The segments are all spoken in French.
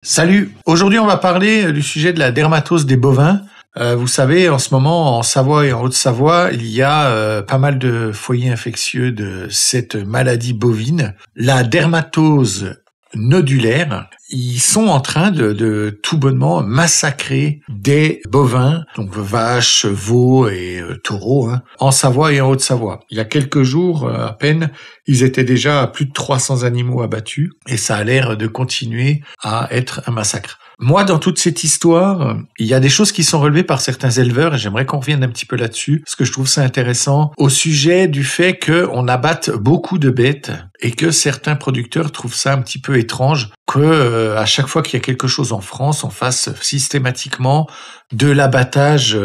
Salut, aujourd'hui on va parler du sujet de la dermatose des bovins. Vous savez, en ce moment, en Savoie et en Haute-Savoie, il y a pas mal de foyers infectieux de cette maladie bovine. La dermatose nodulaire, ils sont en train de tout bonnement massacrer des bovins, donc vaches, veaux et taureaux, en Savoie et en Haute-Savoie. Il y a quelques jours à peine, ils étaient déjà à plus de 300 animaux abattus et ça a l'air de continuer à être un massacre. Moi, dans toute cette histoire, il y a des choses qui sont relevées par certains éleveurs et j'aimerais qu'on revienne un petit peu là-dessus parce que je trouve ça intéressant au sujet du fait qu'on abatte beaucoup de bêtes et que certains producteurs trouvent ça un petit peu étrange que à chaque fois qu'il y a quelque chose en France, on fasse systématiquement de l'abattage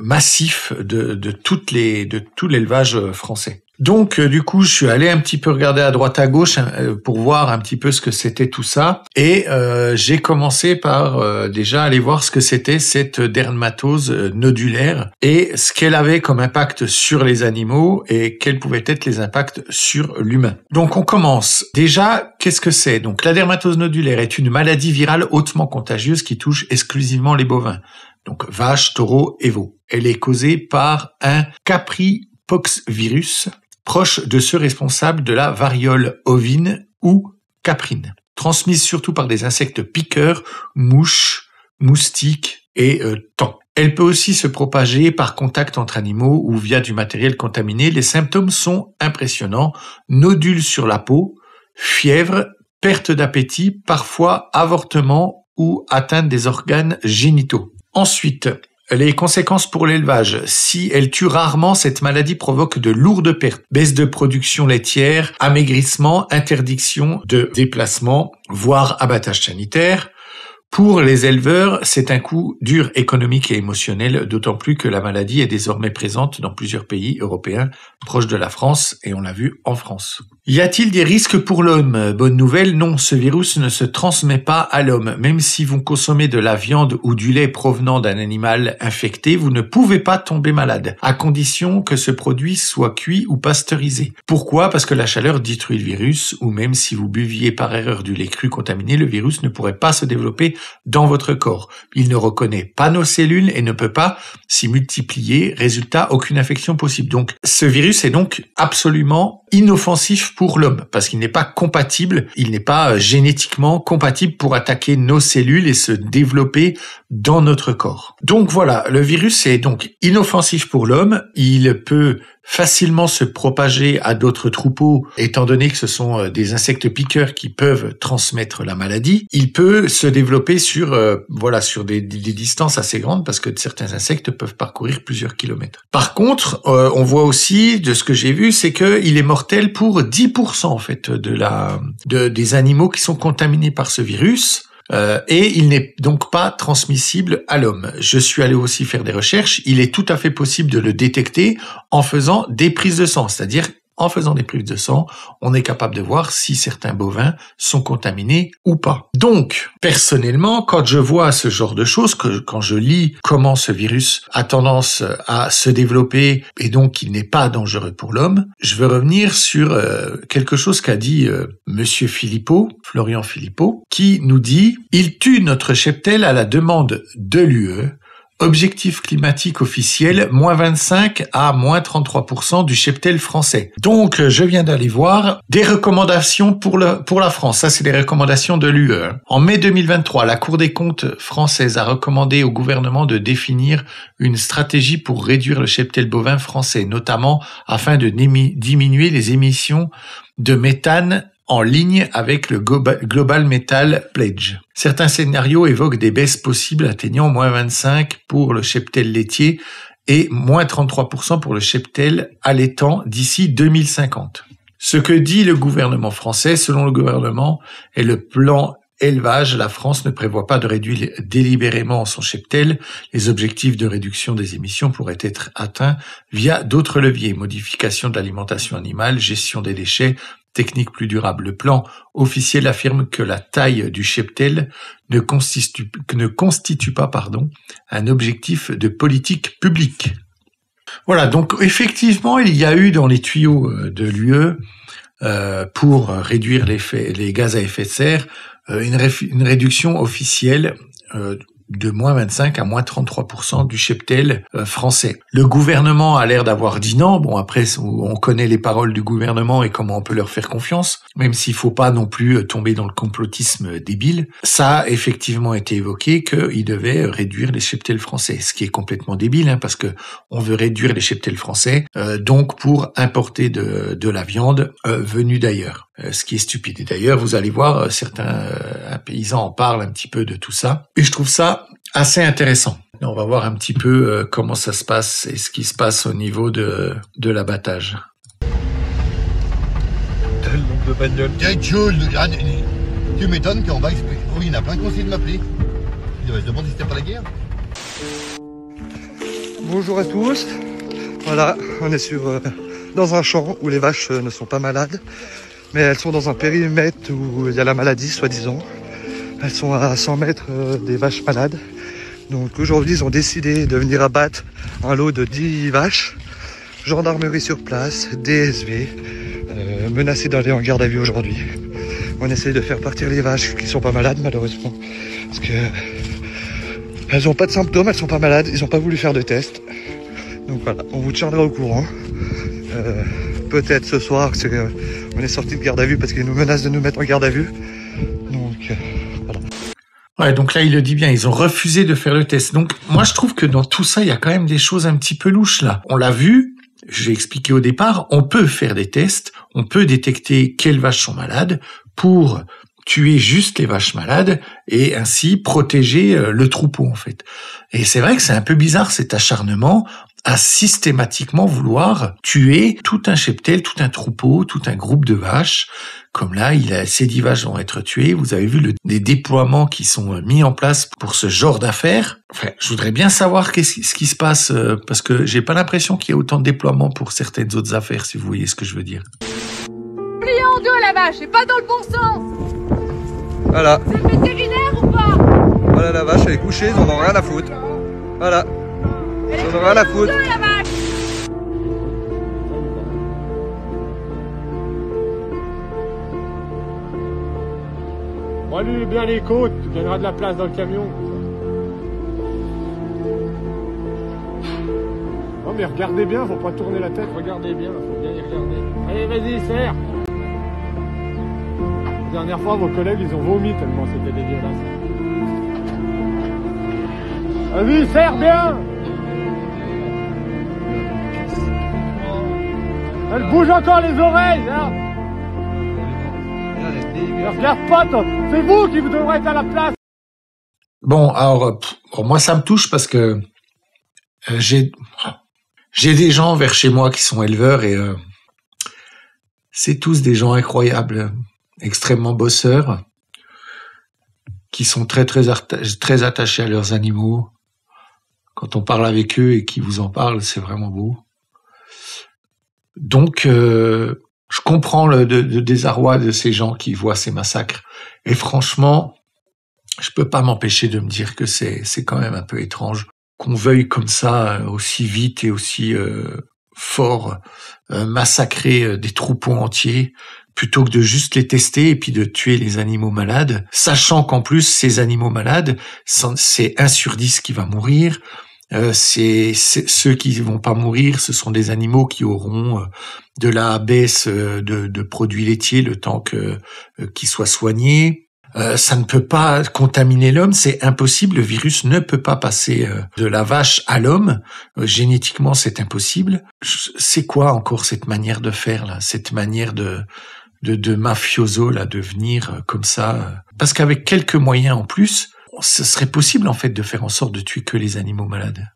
massif de tout l'élevage français. Donc du coup, je suis allé un petit peu regarder à droite à gauche pour voir un petit peu ce que c'était tout ça et j'ai commencé par déjà aller voir ce que c'était cette dermatose nodulaire et ce qu'elle avait comme impact sur les animaux et quels pouvaient être les impacts sur l'humain. Donc on commence. Déjà, qu'est-ce que c'est ? Donc la dermatose nodulaire est une maladie virale hautement contagieuse qui touche exclusivement les bovins. Donc vaches, taureaux et veaux. Elle est causée par un capripoxvirus proche de ceux responsables de la variole ovine ou caprine, transmise surtout par des insectes piqueurs, mouches, moustiques et taons. Elle peut aussi se propager par contact entre animaux ou via du matériel contaminé. Les symptômes sont impressionnants, nodules sur la peau, fièvre, perte d'appétit, parfois avortement ou atteinte des organes génitaux. Ensuite, les conséquences pour l'élevage. Si elle tue rarement, cette maladie provoque de lourdes pertes. Baisse de production laitière, amaigrissement, interdiction de déplacement, voire abattage sanitaire. Pour les éleveurs, c'est un coup dur économique et émotionnel, d'autant plus que la maladie est désormais présente dans plusieurs pays européens proches de la France, et on l'a vu en France. Y a-t-il des risques pour l'homme ? Bonne nouvelle, non, ce virus ne se transmet pas à l'homme. Même si vous consommez de la viande ou du lait provenant d'un animal infecté, vous ne pouvez pas tomber malade, à condition que ce produit soit cuit ou pasteurisé. Pourquoi ? Parce que la chaleur détruit le virus, ou même si vous buviez par erreur du lait cru contaminé, le virus ne pourrait pas se développer dans votre corps. Il ne reconnaît pas nos cellules et ne peut pas s'y multiplier. Résultat, aucune infection possible. Donc, ce virus est donc absolument inoffensif pour l'homme parce qu'il n'est pas compatible, il n'est pas génétiquement compatible pour attaquer nos cellules et se développer dans notre corps. Donc voilà, le virus est donc inoffensif pour l'homme, il peut facilement se propager à d'autres troupeaux, étant donné que ce sont des insectes piqueurs qui peuvent transmettre la maladie. Il peut se développer sur des distances assez grandes parce que certains insectes peuvent parcourir plusieurs kilomètres. Par contre, on voit aussi, de ce que j'ai vu, c'est qu'il est mortel pour 10% en fait des animaux qui sont contaminés par ce virus. Et il n'est donc pas transmissible à l'homme. Je suis allé aussi faire des recherches. Il est tout à fait possible de le détecter en faisant des prises de sang, c'est-à-dire en faisant des prises de sang, on est capable de voir si certains bovins sont contaminés ou pas. Donc, personnellement, quand je vois ce genre de choses, quand je lis comment ce virus a tendance à se développer et donc qu'il n'est pas dangereux pour l'homme, je veux revenir sur quelque chose qu'a dit Monsieur Philippot, Florian Philippot, qui nous dit « Il tue notre cheptel à la demande de l'UE ». Objectif climatique officiel, moins 25 à moins 33% du cheptel français. Donc, je viens d'aller voir des recommandations pour la France. Ça, c'est les recommandations de l'UE. En mai 2023, la Cour des comptes française a recommandé au gouvernement de définir une stratégie pour réduire le cheptel bovin français, notamment afin de diminuer les émissions de méthane en ligne avec le Global Metal Pledge. Certains scénarios évoquent des baisses possibles atteignant moins 25 pour le cheptel laitier et moins 33% pour le cheptel allaitant d'ici 2050. Ce que dit le gouvernement français, selon le gouvernement, est le plan élevage, la France ne prévoit pas de réduire délibérément son cheptel. Les objectifs de réduction des émissions pourraient être atteints via d'autres leviers, modification de l'alimentation animale, gestion des déchets, techniques plus durables. Le plan officiel affirme que la taille du cheptel ne constitue pas un objectif de politique publique. Voilà, donc effectivement, il y a eu dans les tuyaux de l'UE pour réduire les gaz à effet de serre une réduction officielle de moins 25 à moins 33% du cheptel français. Le gouvernement a l'air d'avoir dit non. Bon, après, on connaît les paroles du gouvernement et comment on peut leur faire confiance, même s'il faut pas non plus tomber dans le complotisme débile. Ça a effectivement été évoqué qu'il devait réduire les cheptels français, ce qui est complètement débile, parce que on veut réduire les cheptels français, donc pour importer de la viande venue d'ailleurs. Ce qui est stupide. Et d'ailleurs, vous allez voir, certains paysans en parlent un petit peu de tout ça. Et je trouve ça assez intéressant. On va voir un petit peu comment ça se passe et ce qui se passe au niveau de l'abattage. Le nombre de bagnoles. Tu m'étonnes qu'en bas, il y en a plein qui ont essayé de m'appeler. Ils devraient se demander si c'était pas la guerre. Bonjour à tous. Voilà, on est dans un champ où les vaches ne sont pas malades. Mais elles sont dans un périmètre où il y a la maladie, soi-disant. Elles sont à 100 mètres des vaches malades. Donc aujourd'hui, ils ont décidé de venir abattre un lot de 10 vaches. Gendarmerie sur place, DSV, menacés d'aller en garde à vue aujourd'hui. On essaye de faire partir les vaches qui sont pas malades, malheureusement. Parce que elles n'ont pas de symptômes, elles sont pas malades, ils n'ont pas voulu faire de test. Donc voilà, on vous tiendra au courant. Peut-être ce soir, on est sorti de garde à vue parce qu'ils nous menacent de nous mettre en garde à vue. Donc, voilà. Ouais, donc là, il le dit bien, ils ont refusé de faire le test. Donc, moi, je trouve que dans tout ça, il y a quand même des choses un petit peu louches, là. On l'a vu, j'ai expliqué au départ, on peut faire des tests, on peut détecter quelles vaches sont malades pour tuer juste les vaches malades et ainsi protéger le troupeau, en fait. Et c'est vrai que c'est un peu bizarre, cet acharnement à systématiquement vouloir tuer tout un cheptel, tout un troupeau, tout un groupe de vaches. Comme là, ces 10 vaches vont être tuées. Vous avez vu les déploiements qui sont mis en place pour ce genre d'affaires. Enfin, je voudrais bien savoir ce qui se passe, parce que j'ai pas l'impression qu'il y ait autant de déploiements pour certaines autres affaires, si vous voyez ce que je veux dire. Pliée en deux la vache, et pas dans le bon sens. Voilà. C'est le vétérinaire ou pas? Voilà, la vache, elle est couchée, ils en ont rien à foutre. Voilà. Ils en ont rien à foutre. La vache. Bon, lui, bien les côtes, tu gagneras de la place dans le camion. Non mais regardez bien, faut pas tourner la tête, regardez bien, faut bien y regarder. Allez, vas-y, serre. La dernière fois, vos collègues, ils ont vomi tellement c'était dégueulasse. Vas-y, serre bien. Elle bouge encore les oreilles, là. Ne regarde pas, toi. C'est vous qui vous devrez être à la place. Bon, alors, moi, ça me touche parce que j'ai des gens vers chez moi qui sont éleveurs et c'est tous des gens incroyables, extrêmement bosseurs, qui sont très attachés à leurs animaux. Quand on parle avec eux et qu'ils vous en parlent, c'est vraiment beau. Donc, je comprends le désarroi de ces gens qui voient ces massacres. Et franchement, je peux pas m'empêcher de me dire que c'est quand même un peu étrange qu'on veuille comme ça, aussi vite et aussi fort, massacrer des troupeaux entiers, plutôt que de juste les tester et puis de tuer les animaux malades, sachant qu'en plus, ces animaux malades, c'est 1 sur 10 qui va mourir. C'est ceux qui vont pas mourir, ce sont des animaux qui auront de la baisse de produits laitiers le temps qu'ils soient soignés. Ça ne peut pas contaminer l'homme, c'est impossible. Le virus ne peut pas passer de la vache à l'homme. Génétiquement, c'est impossible. C'est quoi encore cette manière de faire là, cette manière de mafioso là, de venir comme ça? Parce qu'avec quelques moyens en plus, ce serait possible en fait de faire en sorte de tuer que les animaux malades.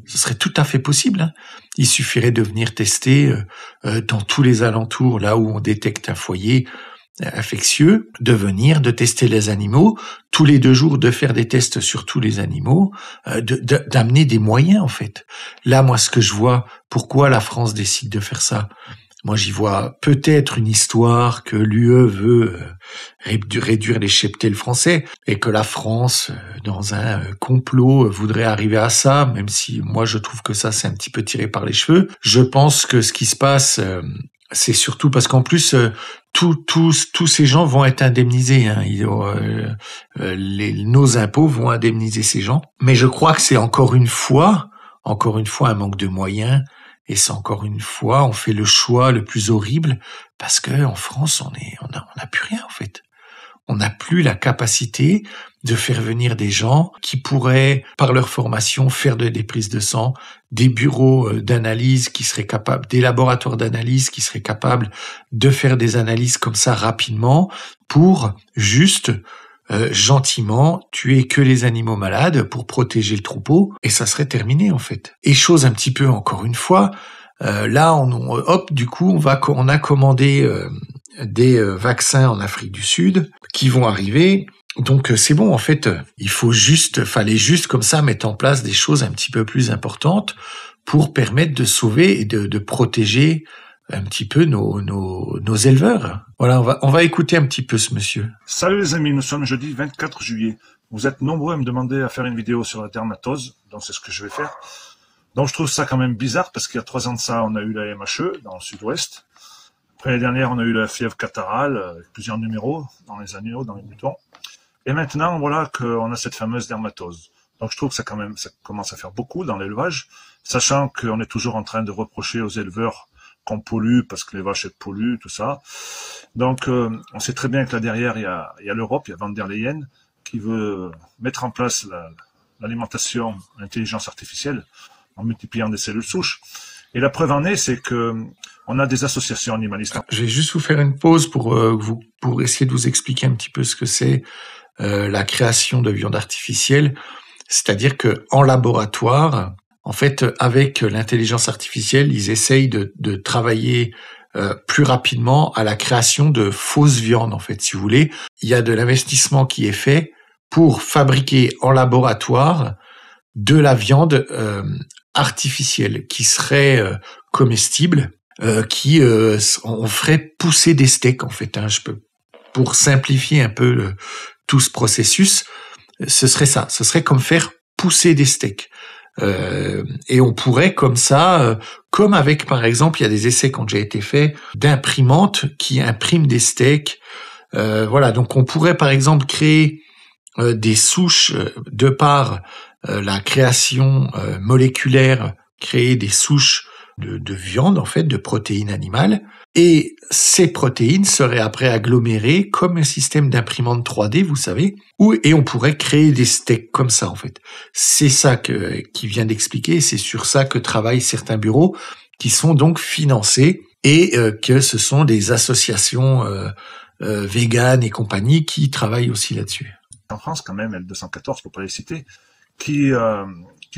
Ce serait tout à fait possible. Hein. Il suffirait de venir tester dans tous les alentours, là où on détecte un foyer infectieux, de tester les animaux, tous les 2 jours de faire des tests sur tous les animaux, d'amener des moyens en fait. Là, moi, ce que je vois, pourquoi la France décide de faire ça? Moi, j'y vois peut-être une histoire que l'UE veut réduire les cheptels français et que la France, dans un complot, voudrait arriver à ça, même si moi, je trouve que ça, c'est un petit peu tiré par les cheveux. Je pense que ce qui se passe c'est surtout parce qu'en plus, tous ces gens vont être indemnisés. Hein. Nos impôts vont indemniser ces gens. Mais je crois que c'est encore une fois, un manque de moyens. Et c'est encore une fois, on fait le choix le plus horrible parce que en France, on n'a plus rien en fait. On n'a plus la capacité de faire venir des gens qui pourraient, par leur formation, faire des prises de sang, des bureaux d'analyse qui seraient capables, des laboratoires d'analyse qui seraient capables de faire des analyses comme ça rapidement pour juste gentiment tuer que les animaux malades pour protéger le troupeau et ça serait terminé en fait. Et chose un petit peu encore une fois, là du coup on a commandé des vaccins en Afrique du Sud qui vont arriver. Donc c'est bon en fait, fallait juste comme ça mettre en place des choses un petit peu plus importantes pour permettre de sauver et de protéger un petit peu nos éleveurs. Voilà, on va écouter un petit peu ce monsieur. Salut les amis, nous sommes jeudi 24 juillet. Vous êtes nombreux à me demander à faire une vidéo sur la dermatose, donc c'est ce que je vais faire. Donc je trouve ça quand même bizarre parce qu'il y a 3 ans de ça, on a eu la MHE dans le sud-ouest. Après l'année dernière, on a eu la fièvre catarrhale, avec plusieurs numéros dans les agneaux, dans les moutons. Et maintenant, voilà qu'on a cette fameuse dermatose. Donc je trouve que ça commence à faire beaucoup dans l'élevage, sachant qu'on est toujours en train de reprocher aux éleveurs qu'on pollue parce que les vaches polluent, tout ça. Donc on sait très bien que là derrière, il y a l'Europe, il y a Van der Leyen qui veut mettre en place l'alimentation l'intelligence artificielle en multipliant des cellules souches. Et la preuve en est, c'est que on a des associations animalistes. Je vais juste vous faire une pause pour essayer de vous expliquer un petit peu ce que c'est la création de viande artificielle. C'est-à-dire que en laboratoire, en fait, avec l'intelligence artificielle, ils essayent de travailler plus rapidement à la création de fausses viandes, en fait, si vous voulez. Il y a de l'investissement qui est fait pour fabriquer en laboratoire de la viande artificielle qui serait comestible, on ferait pousser des steaks, en fait. Hein, pour simplifier un peu tout ce processus, ce serait ça. Ce serait comme faire pousser des steaks. Et on pourrait comme ça, comme avec par exemple, il y a des essais qui ont déjà été faits d'imprimantes qui impriment des steaks. Voilà, donc on pourrait par exemple créer des souches de par la création moléculaire, créer des souches de viande en fait, de protéines animales. Et ces protéines seraient après agglomérées comme un système d'imprimante 3D, vous savez, et on pourrait créer des steaks comme ça, en fait. C'est ça qui vient d'expliquer, c'est sur ça que travaillent certains bureaux qui sont donc financés et que ce sont des associations véganes et compagnie qui travaillent aussi là-dessus. En France, quand même, L214, pour pas les citer, qui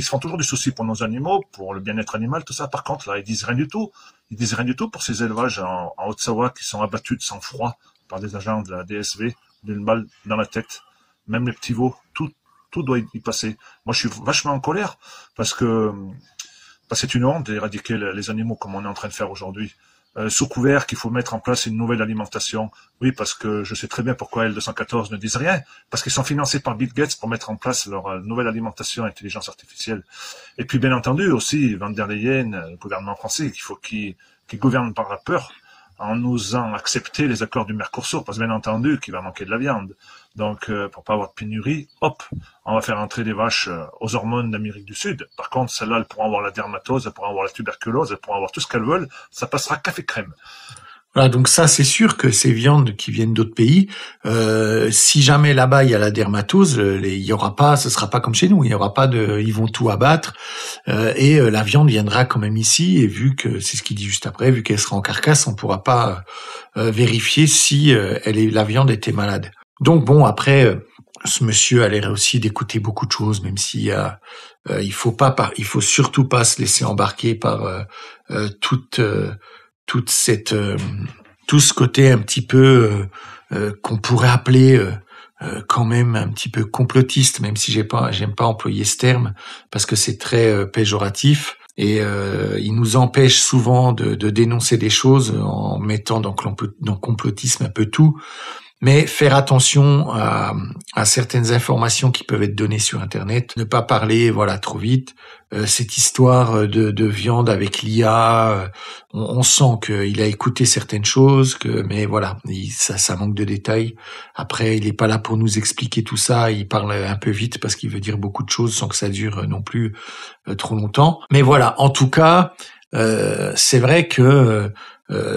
se font toujours du souci pour nos animaux, pour le bien-être animal, tout ça. Par contre, là, ils disent rien du tout. Ils disent rien du tout pour ces élevages en Haute-Savoie qui sont abattus de sang-froid par des agents de la DSV, d'une balle dans la tête. Même les petits veaux, tout doit y passer. Moi, je suis vachement en colère parce que c'est une honte d'éradiquer les animaux comme on est en train de faire aujourd'hui. Sous couvert qu'il faut mettre en place une nouvelle alimentation. Oui, parce que je sais très bien pourquoi L214 ne disent rien. Parce qu'ils sont financés par Bill Gates pour mettre en place leur nouvelle alimentation intelligence artificielle. Et puis, bien entendu, aussi, Van der Leyen, le gouvernement français, qui gouverne par la peur, en osant accepter les accords du Mercosur, parce que bien entendu qu'il va manquer de la viande. Donc, pour pas avoir de pénurie, hop, on va faire entrer des vaches aux hormones d'Amérique du Sud. Par contre, celles-là, elles pourront avoir la dermatose, elles pourront avoir la tuberculose, elles pourront avoir tout ce qu'elles veulent. Ça passera café crème. Voilà, donc ça, c'est sûr que ces viandes qui viennent d'autres pays, si jamais là-bas il y a la dermatose, il y aura pas, ce sera pas comme chez nous, il y aura pas ils vont tout abattre et la viande viendra quand même ici. Et vu que c'est ce qu'il dit juste après, vu qu'elle sera en carcasse, on pourra pas vérifier si la viande était malade. Donc bon, après, ce monsieur a l'air aussi d'écouter beaucoup de choses, même s'il il faut surtout pas se laisser embarquer par tout ce côté un petit peu qu'on pourrait appeler quand même un petit peu complotiste, même si j'aime pas employer ce terme parce que c'est très péjoratif et il nous empêche souvent de dénoncer des choses en mettant dans complotisme un peu tout. Mais faire attention à certaines informations qui peuvent être données sur Internet, ne pas parler trop vite, cette histoire de viande avec l'IA, on sent qu'il a écouté certaines choses, mais voilà, ça manque de détails. Après, il est pas là pour nous expliquer tout ça, il parle un peu vite parce qu'il veut dire beaucoup de choses sans que ça dure non plus trop longtemps. Mais voilà, en tout cas, c'est vrai que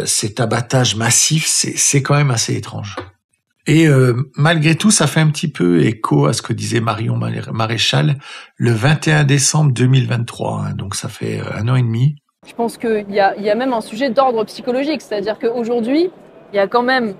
cet abattage massif, c'est quand même assez étrange. Et malgré tout, ça fait un petit peu écho à ce que disait Marion Maréchal le 21 décembre 2023, hein, donc ça fait 1 an et demi. Je pense qu'il y a même un sujet d'ordre psychologique, c'est-à-dire qu'aujourd'hui, il y a quand même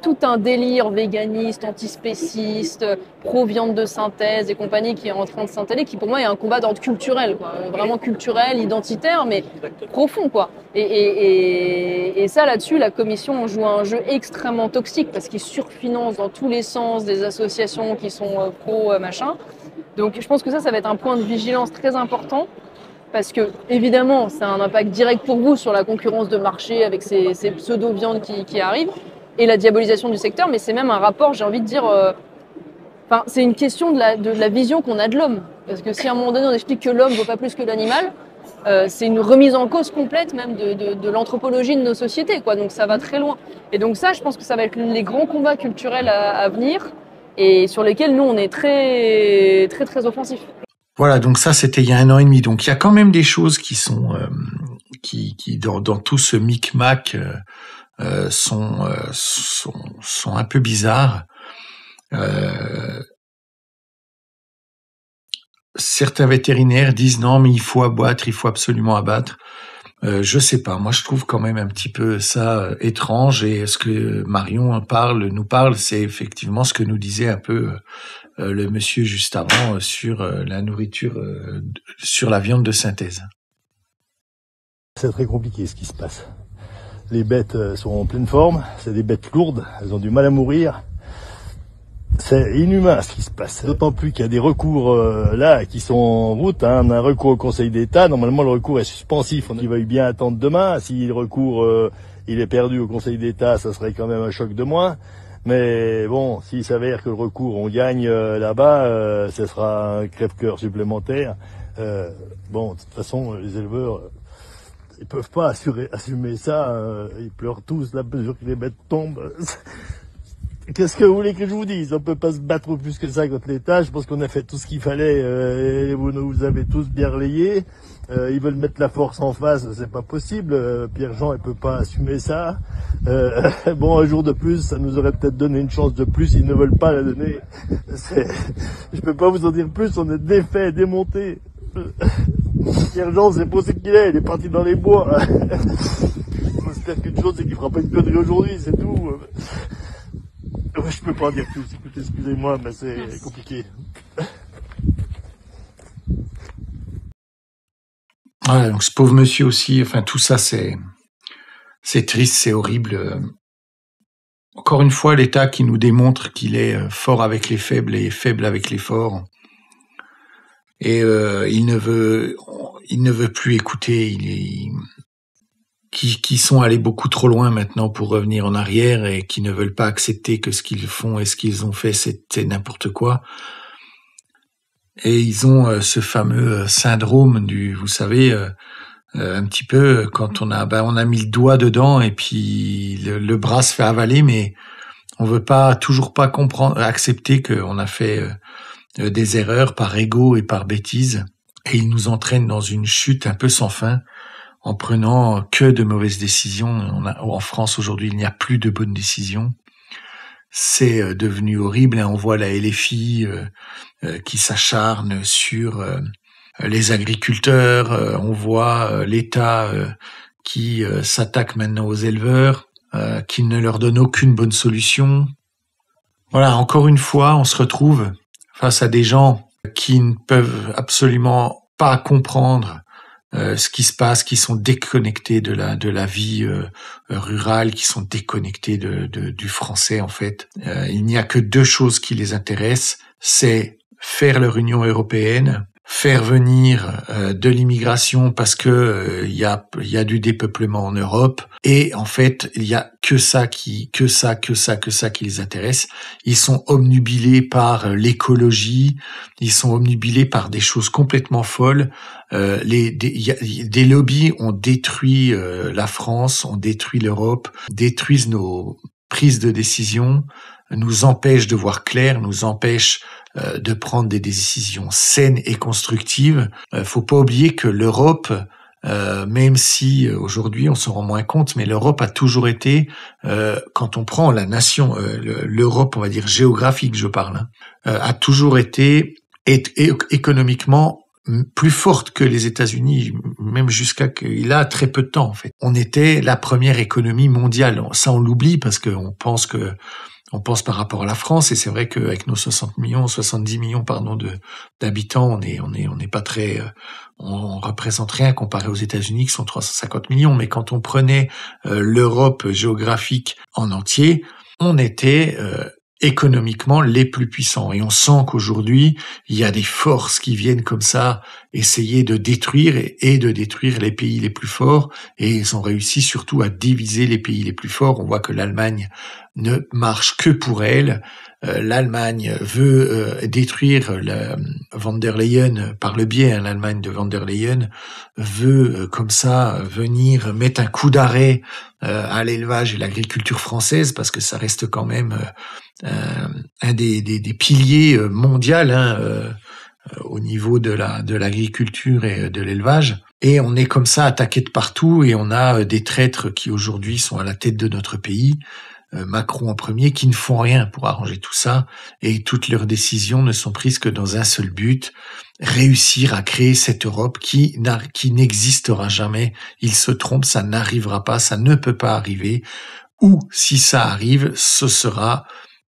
tout un délire véganiste, antispéciste, pro-viande de synthèse et compagnie qui est en train de s'installer, qui pour moi est un combat d'ordre culturel, quoi. Vraiment culturel, identitaire, mais profond, quoi. Et ça, là-dessus, la commission joue un jeu extrêmement toxique parce qu'ils surfinancent dans tous les sens des associations qui sont pro-machin. Donc je pense que ça va être un point de vigilance très important. Parce que, évidemment, ça a un impact direct pour vous sur la concurrence de marché avec ces pseudo-viandes qui arrivent et la diabolisation du secteur, mais c'est même un rapport, j'ai envie de dire, c'est une question de la vision qu'on a de l'homme. Parce que si à un moment donné on explique que l'homme vaut pas plus que l'animal, c'est une remise en cause complète même de l'anthropologie de nos sociétés, quoi. Donc ça va très loin. Et donc ça, je pense que ça va être les grands combats culturels à venir et sur lesquels nous on est très très très offensifs. Voilà, donc ça c'était il y a 1 an et demi. Donc il y a quand même des choses qui sont qui dans tout ce micmac sont un peu bizarres. Certains vétérinaires disent non, mais il faut abattre, il faut absolument abattre. Je sais pas, moi je trouve quand même un petit peu ça étrange, et ce que Marion nous parle, c'est effectivement ce que nous disait un peu le monsieur juste avant sur la nourriture, sur la viande de synthèse. C'est très compliqué ce qui se passe. Les bêtes sont en pleine forme, c'est des bêtes lourdes, elles ont du mal à mourir. C'est inhumain ce qui se passe. D'autant plus qu'il y a des recours là qui sont en route. On a un recours au Conseil d'État. Normalement, le recours est suspensif. Il va bien attendre demain. Si le recours il est perdu au Conseil d'État, ça serait quand même un choc de moins. Mais bon, s'il s'avère que le recours on gagne là-bas, ce sera un crève-cœur supplémentaire. Bon, de toute façon, les éleveurs ils peuvent pas assumer ça. Ils pleurent tous la mesure que les bêtes tombent. Qu'est-ce que vous voulez que je vous dise? On peut pas se battre plus que ça contre l'État. Je pense qu'on a fait tout ce qu'il fallait. Et vous avez tous bien relayé. Ils veulent mettre la force en face, c'est pas possible. Pierre-Jean, il peut pas assumer ça. Bon, un jour de plus, ça nous aurait peut-être donné une chance de plus. Ils ne veulent pas la donner. Je peux pas vous en dire plus. On est défait, démonté. Pierre-Jean, c'est pas ce qu'il est. Il est parti dans les bois. J'espère qu'une chose, c'est qu'il fera pas une connerie aujourd'hui, c'est tout. Ouais, je peux pas en dire plus, écoutez, excusez-moi, mais c'est compliqué. Voilà, donc ce pauvre monsieur aussi, enfin tout ça c'est triste, c'est horrible. Encore une fois, l'État qui nous démontre qu'il est fort avec les faibles et faible avec les forts. Et il ne veut plus écouter, qui sont allés beaucoup trop loin maintenant pour revenir en arrière et qui ne veulent pas accepter que ce qu'ils font et ce qu'ils ont fait, c'est n'importe quoi. Et ils ont ce fameux syndrome vous savez, un petit peu quand on a mis le doigt dedans et puis le bras se fait avaler, mais on veut toujours pas accepter qu'on a fait des erreurs par ego et par bêtise, et ils nous entraînent dans une chute un peu sans fin. En prenant que de mauvaises décisions. En France, aujourd'hui, il n'y a plus de bonnes décisions. C'est devenu horrible. On voit la LFI qui s'acharne sur les agriculteurs. On voit l'État qui s'attaque maintenant aux éleveurs, qui ne leur donne aucune bonne solution. Voilà, encore une fois, on se retrouve face à des gens qui ne peuvent absolument pas comprendre ce qui se passe, qui sont déconnectés de la vie rurale, qui sont déconnectés du français en fait. Il n'y a que 2 choses qui les intéressent, c'est faire leur Union européenne, faire venir de l'immigration parce que il y a du dépeuplement en Europe, et en fait il y a que ça qui les intéresse. Ils sont obnubilés par l'écologie, ils sont obnubilés par des choses complètement folles. Des lobbies ont détruit la France, ont détruit l'Europe, détruisent nos prises de décision, nous empêchent de voir clair, nous empêchent de prendre des décisions saines et constructives. Faut pas oublier que l'Europe, même si aujourd'hui on s'en rend moins compte, mais l'Europe a toujours été, quand on prend la nation, l'Europe, on va dire géographique, je parle, a toujours été économiquement plus forte que les États-Unis, même jusqu'à qu'il a très peu de temps en fait. On était la première économie mondiale. Ça on l'oublie parce qu'on pense par rapport à la France, et c'est vrai qu'avec nos 70 millions d'habitants, on n'est pas très, on représente rien comparé aux États-Unis qui sont 350 millions. Mais quand on prenait l'Europe géographique en entier, on était économiquement les plus puissants. Et on sent qu'aujourd'hui, il y a des forces qui viennent comme ça essayer de détruire et de détruire les pays les plus forts. Et ils ont réussi surtout à diviser les pays les plus forts. On voit que l'Allemagne ne marche que pour elle. L'Allemagne veut détruire von der Leyen par le biais. L'Allemagne de von der Leyen veut comme ça venir mettre un coup d'arrêt à l'élevage et l'agriculture française, parce que ça reste quand même un des piliers mondiaux au niveau de l'agriculture et de l'élevage. Et on est comme ça attaqué de partout, et on a des traîtres qui aujourd'hui sont à la tête de notre pays, Macron en premier, qui ne font rien pour arranger tout ça, et toutes leurs décisions ne sont prises que dans un seul but: réussir à créer cette Europe qui n'existera jamais. Ils se trompent, ça n'arrivera pas, ça ne peut pas arriver, ou si ça arrive, ce sera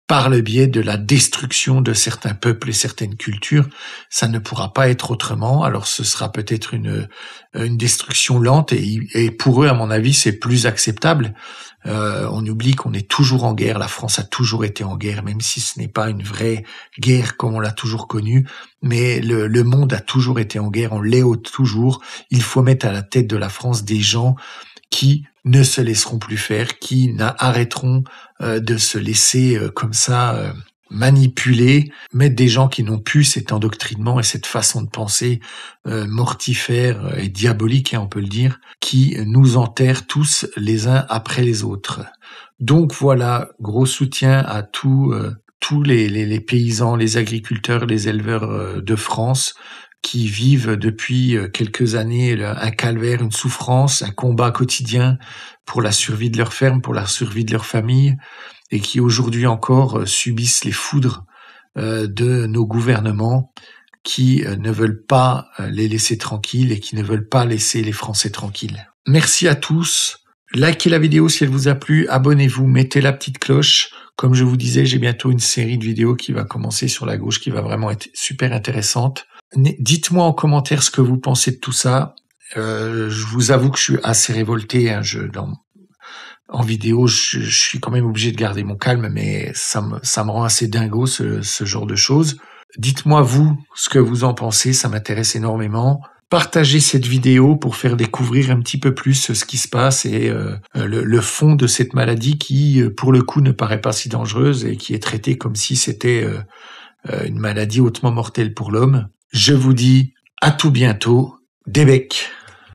par le biais de la destruction de certains peuples et certaines cultures. Ça ne pourra pas être autrement. Alors ce sera peut-être une destruction lente, et pour eux, à mon avis, c'est plus acceptable. On oublie qu'on est toujours en guerre. La France a toujours été en guerre, même si ce n'est pas une vraie guerre comme on l'a toujours connue. Mais le monde a toujours été en guerre, on l'est toujours. Il faut mettre à la tête de la France des gens qui ne se laisseront plus faire, qui arrêteront de se laisser comme ça manipuler, mettre des gens qui n'ont plus cet endoctrinement et cette façon de penser mortifère et diabolique, on peut le dire, qui nous enterrent tous les uns après les autres. Donc voilà, gros soutien à tous les paysans, les agriculteurs, les éleveurs de France, qui vivent depuis quelques années un calvaire, une souffrance, un combat quotidien pour la survie de leur ferme, pour la survie de leur famille, et qui aujourd'hui encore subissent les foudres de nos gouvernements qui ne veulent pas les laisser tranquilles et qui ne veulent pas laisser les Français tranquilles. Merci à tous. Likez la vidéo si elle vous a plu, abonnez-vous, mettez la petite cloche. Comme je vous disais, j'ai bientôt une série de vidéos qui va commencer sur la gauche, qui va vraiment être super intéressante. Dites-moi en commentaire ce que vous pensez de tout ça. Je vous avoue que je suis assez révolté. En vidéo, je suis quand même obligé de garder mon calme, mais ça me rend assez dingo ce genre de choses. Dites-moi vous ce que vous en pensez, ça m'intéresse énormément. Partagez cette vidéo pour faire découvrir un petit peu plus ce qui se passe et le fond de cette maladie qui, pour le coup, ne paraît pas si dangereuse et qui est traitée comme si c'était une maladie hautement mortelle pour l'homme. Je vous dis à tout bientôt. Des becs.